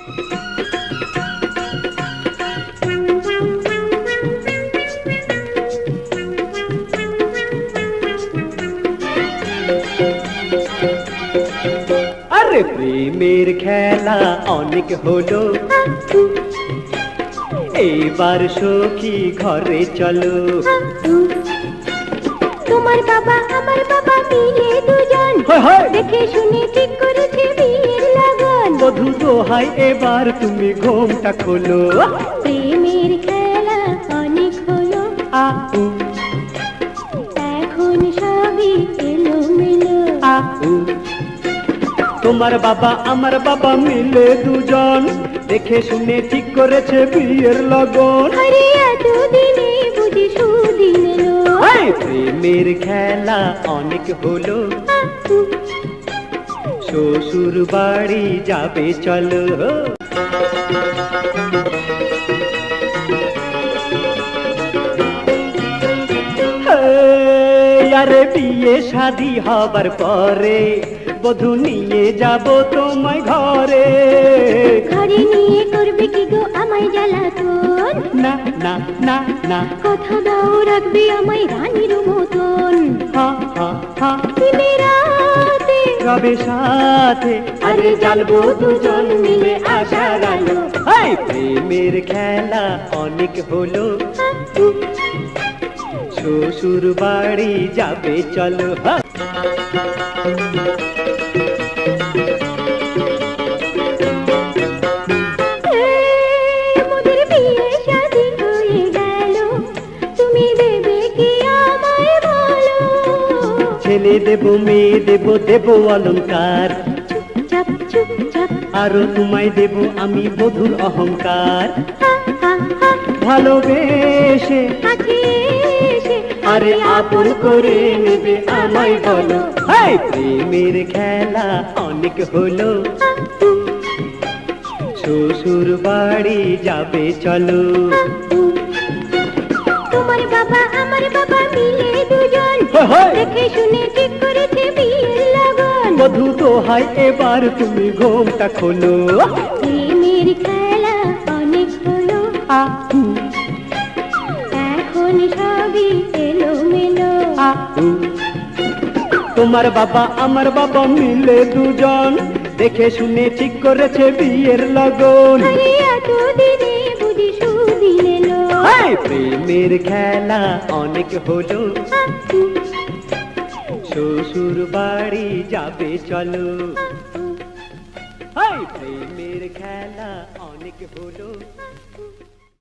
আরে প্রেমের খেলা অনেক হলো, এইবার সখী ঘরে চলো। তোমার বাবা আমার বাবা মিলে দুজন দেখে শুনে ঠিক করেছে বিয়ের লগন। বধূ দোহাই এবার তুমি ঘোমটা খোলো। প্রেমের খেলা অনেক হলো, এখন সবই এলোমেলো। তোমার বাবা আমার বাবা মিলে দুজন দেখে শুনে ঠিক করেছে বিয়ের লগন। আরে এতদিনে বুঝি সুদিন এলো। প্রেমের খেলা অনেক হলো, শ্বশুর বাড়ি যাবে চলো। আরে বিয়ে শাদী হবার পরে বধূ নিয়ে যাব তোমায় ঘরে। ঘরে নিয়ে করবে কি গো আমায় জ্বালাতন? না না না না, কথা দাও রাখবে আমায় রানীর মতন। হা হা হা, দিনের রাতে রবে সাথে, আরে জ্বালবো দুজন মিলে আশার আলো। প্রেমের খেলা অনেক হলো, শ্বশুর বাড়ি যাবে চলো। মোদের বিয়ে শাদী হয়ে গেল, তুমি দেবে কি আমায় বলো? ছেলে দেব মেয়ে দেব দেব অলংকার, চুপচাপ চুপচাপ আরো তোমায় দেব আমি বধূর অহংকার। হা হা হা, ভালোবেসে কাছে এসে আরে আপন করে নেবে আমায় বলো। প্রেমের খেলা অনেক হলো, শ্বশুর বাড়ি যাবে চলো। তোমার বাবা আমার বাবা মিলে দুজন দেখে শুনে ঠিক করেছে বিয়ের লগন। বধূ দোহাই এবার তুমি ঘোমটা খোলো। প্রেমের খেলা অনেক হলো, এখন সবই এলোমেলো। তোমার বাবা আমার বাবা মিলে দুজন দেখে শুনে ঠিক করেছে বিয়ের লগন। আরে এতদিনে বুঝি সুদিন এলো। প্রেমের খেলা অনেক হলো, শ্বশুর বাড়ি যাবে চলো। প্রেমের খেলা অনেক হলো।